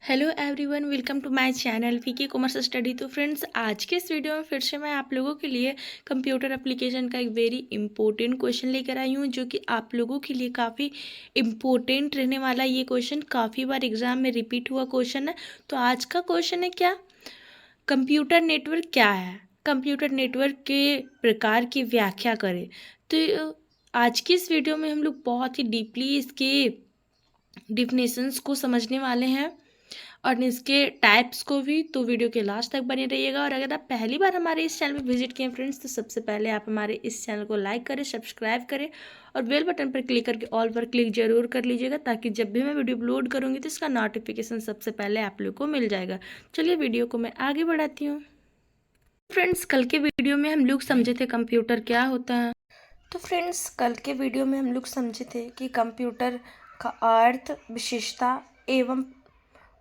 Hello everyone, welcome to my channel VK commerce study. तो friends, आज के इस वीडियो में फिर से मैं आप लोगों के लिए कंप्यूटर एप्लीकेशन का एक वेरी इंपॉर्टेंट क्वेश्चन लेकर आई हूँ, जो कि आप लोगों के लिए काफ़ी इम्पोर्टेंट रहने वाला। ये क्वेश्चन काफ़ी बार एग्जाम में रिपीट हुआ क्वेश्चन है। तो आज का क्वेश्चन है क्या, कंप्यूटर नेटवर्क क्या है, कंप्यूटर नेटवर्क के प्रकार की व्याख्या करें। तो आज की इस वीडियो में हम लोग बहुत ही डीपली इसके डिफिनेशंस को समझने वाले हैं और इसके टाइप्स को भी। तो वीडियो के लास्ट तक बने रहिएगा। और अगर आप पहली बार हमारे इस चैनल पर विजिट किए फ्रेंड्स, तो सबसे पहले आप हमारे इस चैनल को लाइक करें, सब्सक्राइब करें और बेल बटन पर क्लिक करके ऑल पर क्लिक जरूर कर लीजिएगा, ताकि जब भी मैं वीडियो अपलोड करूँगी तो इसका नोटिफिकेशन सबसे पहले आप लोग को मिल जाएगा। चलिए वीडियो को मैं आगे बढ़ाती हूँ। फ्रेंड्स, कल के वीडियो में हम लोग समझे थे कंप्यूटर क्या होता है। तो फ्रेंड्स, कल के वीडियो में हम लोग समझे थे कि कंप्यूटर का अर्थ, विशेषता एवं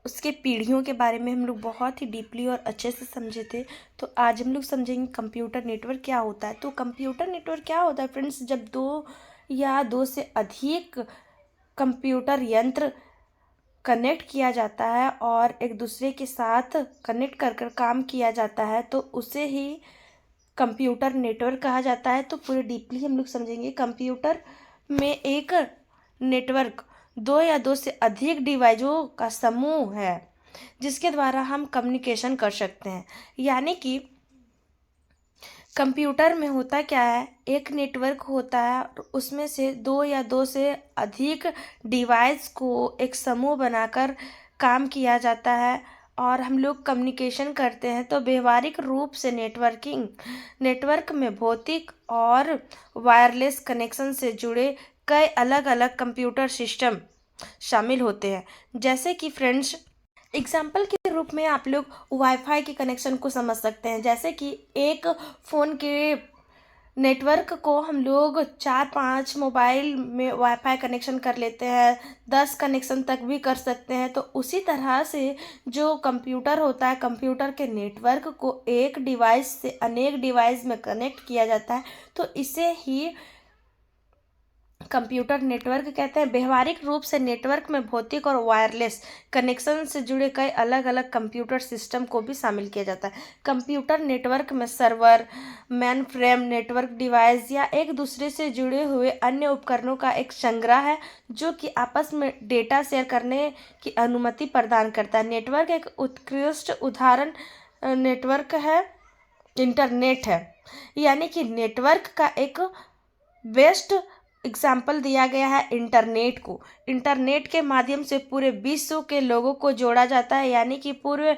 उसके पीढ़ियों के बारे में हम लोग बहुत ही डीपली और अच्छे से समझे थे। तो आज हम लोग समझेंगे कंप्यूटर नेटवर्क क्या होता है। तो कंप्यूटर नेटवर्क क्या होता है फ्रेंड्स, जब दो या दो से अधिक कंप्यूटर यंत्र कनेक्ट किया जाता है और एक दूसरे के साथ कनेक्ट कर कर काम किया जाता है, तो उसे ही कंप्यूटर नेटवर्क कहा जाता है। तो पूरे डीपली हम लोग समझेंगे। कंप्यूटर में एक नेटवर्क दो या दो से अधिक डिवाइसों का समूह है, जिसके द्वारा हम कम्युनिकेशन कर सकते हैं। यानी कि कंप्यूटर में होता क्या है, एक नेटवर्क होता है और उसमें से दो या दो से अधिक डिवाइस को एक समूह बनाकर काम किया जाता है और हम लोग कम्युनिकेशन करते हैं। तो व्यवहारिक रूप से नेटवर्क में भौतिक और वायरलेस कनेक्शन से जुड़े कई अलग अलग कंप्यूटर सिस्टम शामिल होते हैं। जैसे कि फ्रेंड्स, एग्जाम्पल के रूप में आप लोग वाईफाई के कनेक्शन को समझ सकते हैं। जैसे कि एक फ़ोन के नेटवर्क को हम लोग 4-5 मोबाइल में वाईफाई कनेक्शन कर लेते हैं, 10 कनेक्शन तक भी कर सकते हैं। तो उसी तरह से जो कंप्यूटर होता है, कंप्यूटर के नेटवर्क को एक डिवाइस से अनेक डिवाइस में कनेक्ट किया जाता है। तो इसे ही कंप्यूटर नेटवर्क कहते हैं। व्यवहारिक रूप से नेटवर्क में भौतिक और वायरलेस कनेक्शन से जुड़े कई अलग अलग कंप्यूटर सिस्टम को भी शामिल किया जाता है। कंप्यूटर नेटवर्क में server, main frame, network device या एक दूसरे से जुड़े हुए अन्य उपकरणों का एक संग्रह है, जो कि आपस में डेटा शेयर करने की अनुमति प्रदान करता है। नेटवर्क एक उत्कृष्ट उदाहरण नेटवर्क है, इंटरनेट है। यानी कि नेटवर्क का एक बेस्ट एग्जाम्पल दिया गया है इंटरनेट को। इंटरनेट के माध्यम से पूरे विश्व के लोगों को जोड़ा जाता है। यानी कि पूरे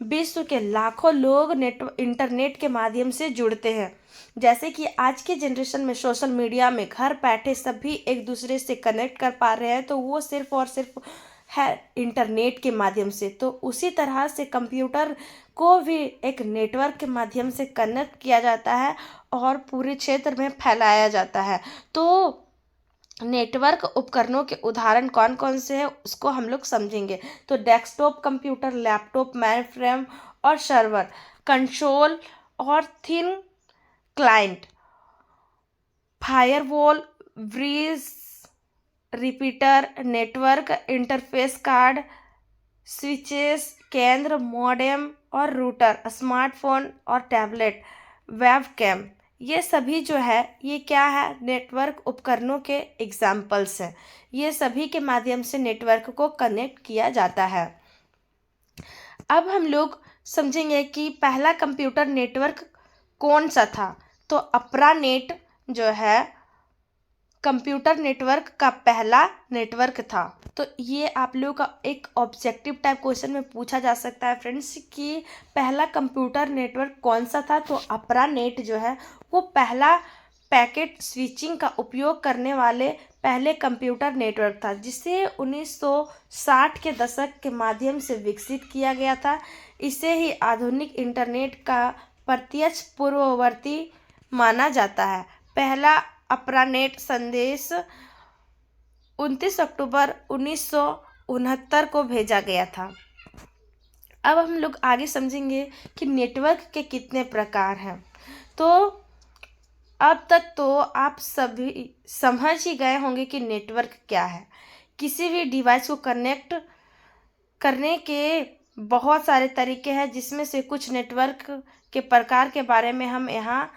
विश्व के लाखों लोग इंटरनेट के माध्यम से जुड़ते हैं। जैसे कि आज के जनरेशन में सोशल मीडिया में घर बैठे सभी एक दूसरे से कनेक्ट कर पा रहे हैं, तो वो सिर्फ और सिर्फ है इंटरनेट के माध्यम से। तो उसी तरह से कंप्यूटर को भी एक नेटवर्क के माध्यम से कनेक्ट किया जाता है और पूरे क्षेत्र में फैलाया जाता है। तो नेटवर्क उपकरणों के उदाहरण कौन कौन से हैं उसको हम लोग समझेंगे। तो डेस्कटॉप कंप्यूटर, लैपटॉप, मेनफ्रेम और सर्वर, कंसोल और thin client, firewall, bridge, repeater, network interface card, switches, केंद्र, मॉडेम और रूटर, स्मार्टफोन और टैबलेट, वेबकैम, ये सभी जो है ये क्या है, नेटवर्क उपकरणों के एग्जाम्पल्स हैं। ये सभी के माध्यम से नेटवर्क को कनेक्ट किया जाता है। अब हम लोग समझेंगे कि पहला कंप्यूटर नेटवर्क कौन सा था। तो अप्रानेट जो है कंप्यूटर नेटवर्क का पहला नेटवर्क था। तो ये आप लोगों का एक ऑब्जेक्टिव टाइप क्वेश्चन में पूछा जा सकता है फ्रेंड्स कि पहला कंप्यूटर नेटवर्क कौन सा था। तो अप्रानेट जो है वो पहला पैकेट स्विचिंग का उपयोग करने वाले पहले कंप्यूटर नेटवर्क था, जिसे 1960 के दशक के माध्यम से विकसित किया गया था। इसे ही आधुनिक इंटरनेट का प्रत्यक्ष पूर्ववर्ती माना जाता है। पहला अप्रानेट संदेश 29 अक्टूबर 1969 को भेजा गया था। अब हम लोग आगे समझेंगे कि नेटवर्क के कितने प्रकार हैं। तो अब तक तो आप सभी समझ ही गए होंगे कि नेटवर्क क्या है। किसी भी डिवाइस को कनेक्ट करने के बहुत सारे तरीके हैं, जिसमें से कुछ नेटवर्क के प्रकार के बारे में हम यहाँ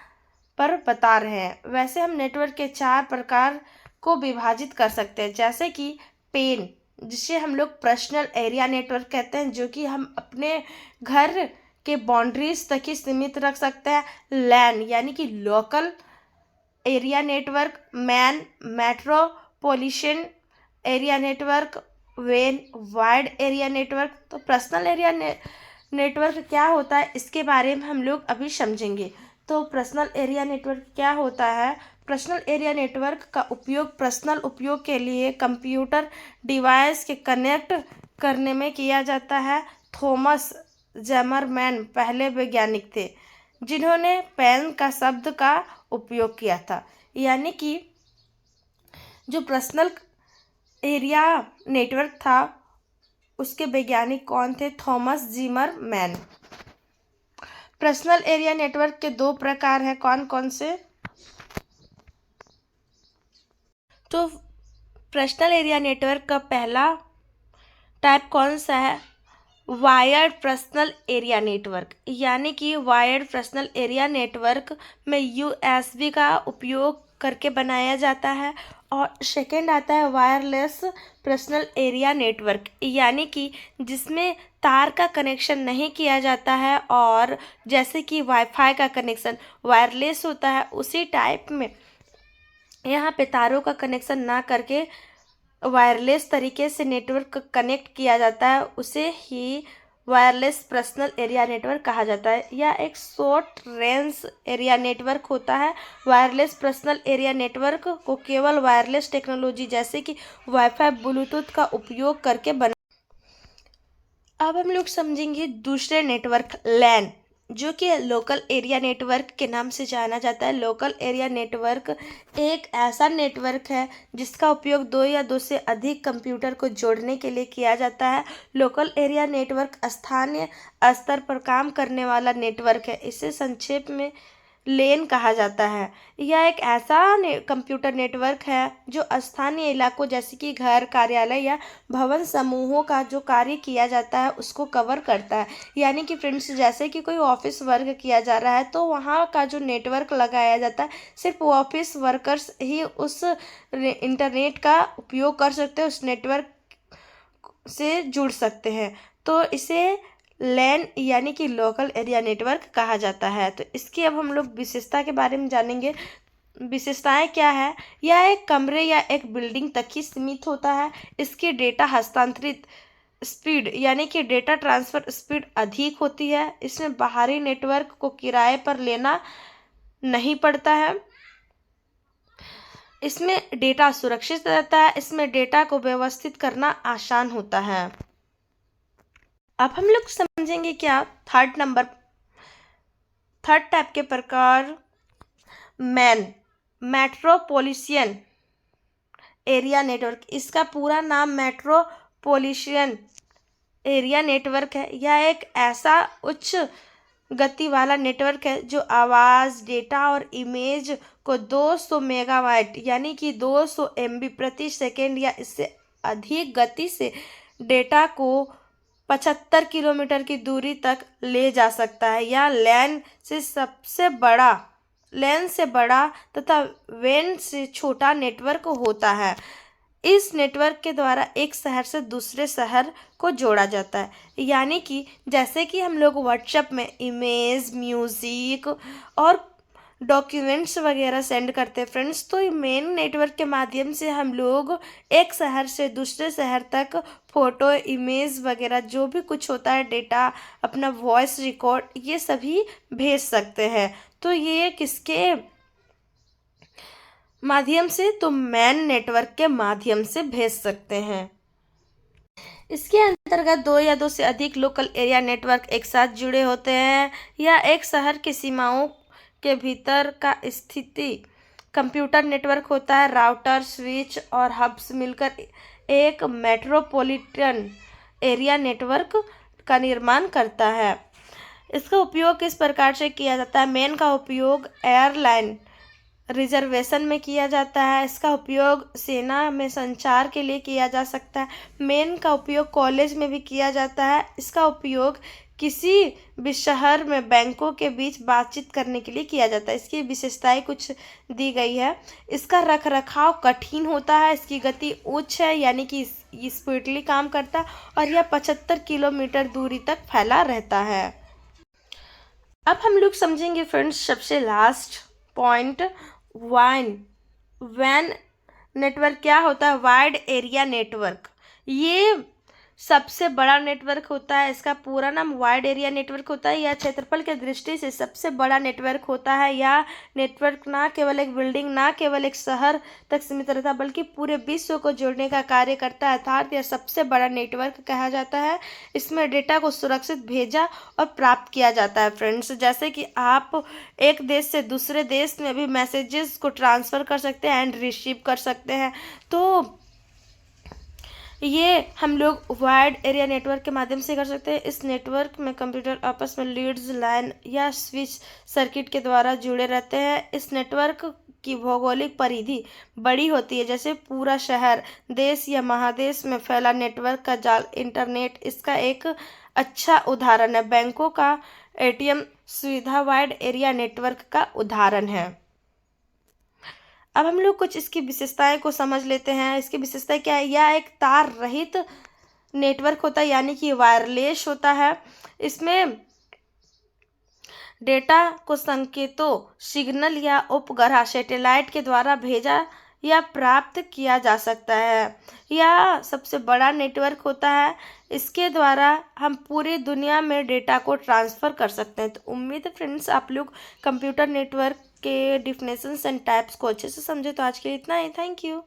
पर बता रहे हैं। वैसे हम नेटवर्क के 4 प्रकार को विभाजित कर सकते हैं, जैसे कि पेन, जिसे हम लोग पर्सनल एरिया नेटवर्क कहते हैं, जो कि हम अपने घर के बाउंड्रीज तक ही सीमित रख सकते हैं। लैन यानी कि local area network, man metropolitan area network, when wide area network. तो पर्सनल एरिया नेटवर्क क्या होता है, इसके बारे में हम लोग अभी समझेंगे। तो पर्सनल एरिया नेटवर्क क्या होता है? पर्सनल एरिया नेटवर्क का उपयोग पर्सनल उपयोग के लिए कंप्यूटर डिवाइस के कनेक्ट करने में किया जाता है। थॉमस जैमरमैन पहले वैज्ञानिक थे जिन्होंने पेन का शब्द का उपयोग किया था। यानी कि जो पर्सनल एरिया नेटवर्क था, उसके वैज्ञानिक कौन थे? Thomas Zimmerman. Personal area network के 2 प्रकार हैं, कौन कौन से? तो पर्सनल एरिया नेटवर्क का पहला टाइप कौन सा है? Wired personal area network. यानी कि वायर्ड पर्सनल एरिया नेटवर्क में यूएसबी का उपयोग करके बनाया जाता है। और सेकेंड आता है वायरलेस पर्सनल एरिया नेटवर्क, यानी कि जिसमें तार का कनेक्शन नहीं किया जाता है, और जैसे कि वाईफाई का कनेक्शन वायरलेस होता है, उसी टाइप में यहाँ पे तारों का कनेक्शन ना करके वायरलेस तरीके से नेटवर्क कनेक्ट किया जाता है, उसे ही वायरलेस पर्सनल एरिया नेटवर्क कहा जाता है। या एक शॉर्ट रेंज एरिया नेटवर्क होता है। वायरलेस पर्सनल एरिया नेटवर्क को केवल वायरलेस टेक्नोलॉजी जैसे कि वाईफाई ब्लूटूथ का उपयोग करके बना। अब हम लोग समझेंगे दूसरे नेटवर्क, लैन, जो कि लोकल एरिया नेटवर्क के नाम से जाना जाता है। लोकल एरिया नेटवर्क एक ऐसा नेटवर्क है जिसका उपयोग 2 या 2 से अधिक कंप्यूटर को जोड़ने के लिए किया जाता है। लोकल एरिया नेटवर्क स्थानीय स्तर पर काम करने वाला नेटवर्क है। इसे संक्षेप में लेन कहा जाता है। यह एक ऐसा कंप्यूटर नेटवर्क है जो स्थानीय इलाकों जैसे कि घर, कार्यालय या भवन समूहों का जो कार्य किया जाता है उसको कवर करता है। यानी कि फ्रेंड्स, जैसे कि कोई ऑफिस वर्क किया जा रहा है तो वहाँ का जो नेटवर्क लगाया जाता है, सिर्फ ऑफिस वर्कर्स ही उस इंटरनेट का उपयोग कर सकते हैं, उस नेटवर्क से जुड़ सकते हैं। तो इसे लैन यानी कि लोकल एरिया नेटवर्क कहा जाता है। तो इसकी अब हम लोग विशेषता के बारे में जानेंगे। विशेषताएं क्या है? यह एक कमरे या एक बिल्डिंग तक ही सीमित होता है। इसकी डेटा हस्तांतरित स्पीड यानी कि डेटा ट्रांसफ़र स्पीड अधिक होती है। इसमें बाहरी नेटवर्क को किराए पर लेना नहीं पड़ता है। इसमें डेटा सुरक्षित रहता है। इसमें डेटा को व्यवस्थित करना आसान होता है। अब हम लोग समझेंगे क्या थर्ड टाइप के प्रकार, मेट्रोपोलिटन एरिया नेटवर्क। इसका पूरा नाम मेट्रोपोलिटन एरिया नेटवर्क है। यह एक ऐसा उच्च गति वाला नेटवर्क है जो आवाज़, डेटा और इमेज को 200 मेगाबाइट यानी कि 200 MB प्रति सेकेंड या इससे अधिक गति से डेटा को 75 किलोमीटर की दूरी तक ले जा सकता है। यह लैन से बड़ा तथा वेन से छोटा नेटवर्क होता है। इस नेटवर्क के द्वारा एक शहर से दूसरे शहर को जोड़ा जाता है। यानी कि जैसे कि हम लोग व्हाट्सएप में इमेज, म्यूज़िक और डॉक्यूमेंट्स वगैरह सेंड करते हैं फ्रेंड्स, तो मेन नेटवर्क के माध्यम से हम लोग एक शहर से दूसरे शहर तक फ़ोटो, इमेज वगैरह जो भी कुछ होता है, डेटा, अपना वॉइस रिकॉर्ड, ये सभी भेज सकते हैं। तो ये किसके माध्यम से? तो मैन नेटवर्क के माध्यम से भेज सकते हैं। इसके अंतर्गत 2 या 2 से अधिक लोकल एरिया नेटवर्क एक साथ जुड़े होते हैं। या एक शहर की सीमाओं के भीतर का स्थिति कंप्यूटर नेटवर्क होता है। राउटर, स्विच और हब्स मिलकर एक मेट्रोपोलिटन एरिया नेटवर्क का निर्माण करता है। इसका उपयोग किस प्रकार से किया जाता है? मेन का उपयोग एयरलाइन रिजर्वेशन में किया जाता है। इसका उपयोग सेना में संचार के लिए किया जा सकता है। मेन का उपयोग कॉलेज में भी किया जाता है। इसका उपयोग किसी भी शहर में बैंकों के बीच बातचीत करने के लिए किया जाता है। इसकी विशेषताएं कुछ दी गई है। इसका रख रखाव कठिन होता है। इसकी गति उच्च है, यानी कि स्पीडली काम करता है, और यह 75 किलोमीटर दूरी तक फैला रहता है। अब हम लोग समझेंगे फ्रेंड्स सबसे लास्ट पॉइंट, वैन नेटवर्क क्या होता है। वाइड एरिया नेटवर्क, ये सबसे बड़ा नेटवर्क होता है। इसका पूरा नाम वाइड एरिया नेटवर्क होता है। यह क्षेत्रफल के दृष्टि से सबसे बड़ा नेटवर्क होता है। यह नेटवर्क ना केवल एक बिल्डिंग, ना केवल एक शहर तक सीमित रहता, बल्कि पूरे विश्व को जोड़ने का कार्य करता है, अर्थात यह सबसे बड़ा नेटवर्क कहा जाता है। इसमें डेटा को सुरक्षित भेजा और प्राप्त किया जाता है फ्रेंड्स। जैसे कि आप एक देश से दूसरे देश में भी मैसेजेस को ट्रांसफ़र कर सकते हैं एंड रिसीव कर सकते हैं। तो ये हम लोग वाइड एरिया नेटवर्क के माध्यम से कर सकते हैं। इस नेटवर्क में कंप्यूटर आपस में लीड्स, लाइन या स्विच सर्किट के द्वारा जुड़े रहते हैं। इस नेटवर्क की भौगोलिक परिधि बड़ी होती है, जैसे पूरा शहर, देश या महादेश में फैला नेटवर्क का जाल, इंटरनेट इसका एक अच्छा उदाहरण है। बैंकों का एटीएम सुविधा वाइड एरिया नेटवर्क का उदाहरण है। अब हम लोग कुछ इसकी विशेषताएं को समझ लेते हैं। इसकी विशेषताएं क्या है। यह एक तार रहित नेटवर्क होता है, यानी कि वायरलेस होता है। इसमें डेटा को संकेतों, सिग्नल या उपग्रह सैटेलाइट के द्वारा भेजा या प्राप्त किया जा सकता है। यह सबसे बड़ा नेटवर्क होता है। इसके द्वारा हम पूरी दुनिया में डेटा को ट्रांसफ़र कर सकते हैं। तो उम्मीद है फ्रेंड्स आप लोग कंप्यूटर नेटवर्क के डिफिनेशंस एंड टाइप्स को अच्छे से समझे। तो आज के लिए इतना ही। Thank you.